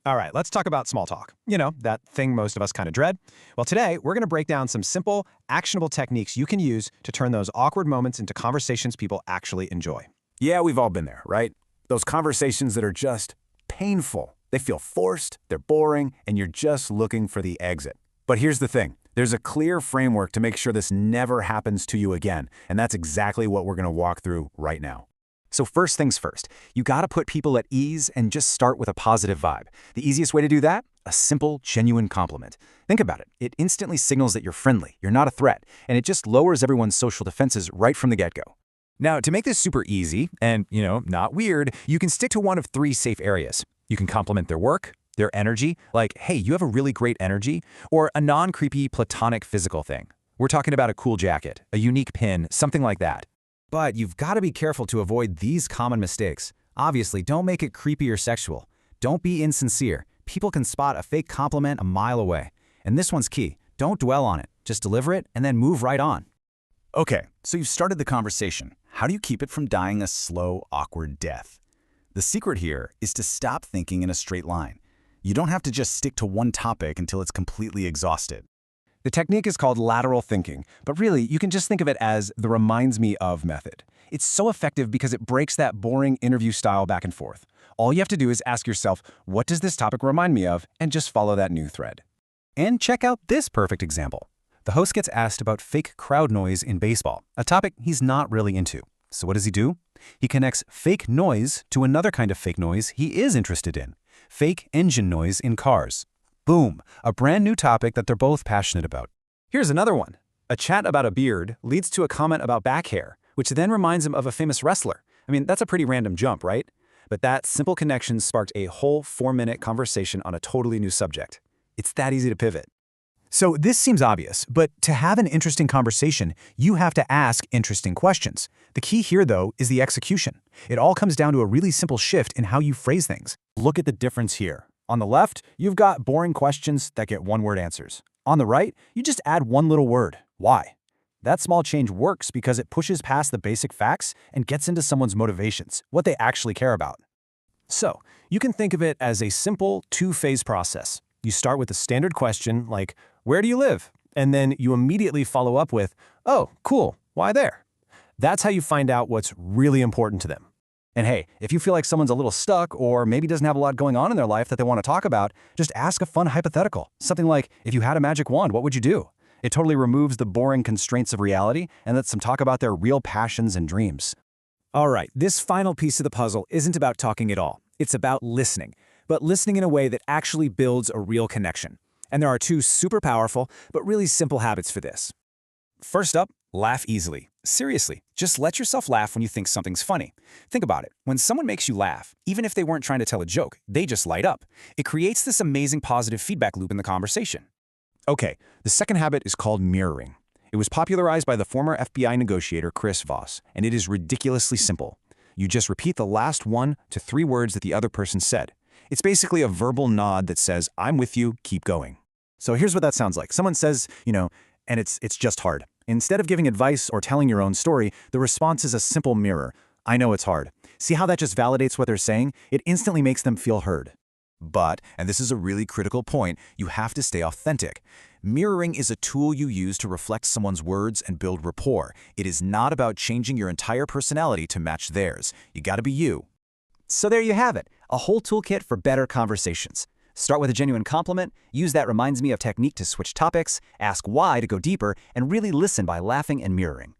All right, let's talk about small talk. You know, that thing most of us kind of dread. Well, today we're going to break down some simple, actionable techniques you can use to turn those awkward moments into conversations people actually enjoy. Yeah, we've all been there, right? Those conversations that are just painful. They feel forced, they're boring, and you're just looking for the exit. But here's the thing. There's a clear framework to make sure this never happens to you again, and that's exactly what we're going to walk through right now. So first things first, you gotta put people at ease and just start with a positive vibe. The easiest way to do that? A simple, genuine compliment. Think about it. It instantly signals that you're friendly, you're not a threat, and it just lowers everyone's social defenses right from the get-go. Now, to make this super easy and, not weird, you can stick to one of three safe areas. You can compliment their work, their energy, like, hey, you have a really great energy, or a non-creepy platonic physical thing. We're talking about a cool jacket, a unique pin, something like that. But you've got to be careful to avoid these common mistakes. Obviously, don't make it creepy or sexual. Don't be insincere. People can spot a fake compliment a mile away. And this one's key. Don't dwell on it. Just deliver it and then move right on. Okay, so you've started the conversation. How do you keep it from dying a slow, awkward death? The secret here is to stop thinking in a straight line. You don't have to just stick to one topic until it's completely exhausted. The technique is called lateral thinking, but really, you can just think of it as the reminds me of method. It's so effective because it breaks that boring interview style back and forth. All you have to do is ask yourself, what does this topic remind me of, and just follow that new thread. And check out this perfect example. The host gets asked about fake crowd noise in baseball, a topic he's not really into. So what does he do? He connects fake noise to another kind of fake noise he is interested in, fake engine noise in cars. Boom, a brand new topic that they're both passionate about. Here's another one. A chat about a beard leads to a comment about back hair, which then reminds him of a famous wrestler. I mean, that's a pretty random jump, right? But that simple connection sparked a whole 4-minute conversation on a totally new subject. It's that easy to pivot. So this seems obvious, but to have an interesting conversation, you have to ask interesting questions. The key here, though, is the execution. It all comes down to a really simple shift in how you phrase things. Look at the difference here. On the left, you've got boring questions that get one-word answers. On the right, you just add one little word, why. That small change works because it pushes past the basic facts and gets into someone's motivations, what they actually care about. So, you can think of it as a simple two-phase process. You start with a standard question like, where do you live? And then you immediately follow up with, oh, cool, why there? That's how you find out what's really important to them. And hey, if you feel like someone's a little stuck or maybe doesn't have a lot going on in their life that they want to talk about, just ask a fun hypothetical. Something like, if you had a magic wand, what would you do? It totally removes the boring constraints of reality and lets them talk about their real passions and dreams. All right, this final piece of the puzzle isn't about talking at all. It's about listening, but listening in a way that actually builds a real connection. And there are two super powerful, but really simple habits for this. First up, laugh easily. Seriously, just let yourself laugh when you think something's funny. Think about it. When someone makes you laugh, even if they weren't trying to tell a joke, they just light up. It creates this amazing positive feedback loop in the conversation. Okay, the second habit is called mirroring. It was popularized by the former FBI negotiator Chris Voss, and it is ridiculously simple. You just repeat the last 1 to 3 words that the other person said. It's basically a verbal nod that says, I'm with you, keep going. So here's what that sounds like. Someone says, and it's just hard. Instead of giving advice or telling your own story, the response is a simple mirror. I know it's hard. See how that just validates what they're saying? It instantly makes them feel heard. But, and this is a really critical point, you have to stay authentic. Mirroring is a tool you use to reflect someone's words and build rapport. It is not about changing your entire personality to match theirs. You gotta be you. So there you have it, a whole toolkit for better conversations. Start with a genuine compliment, use that reminds me of technique to switch topics, ask why to go deeper, and really listen by laughing and mirroring.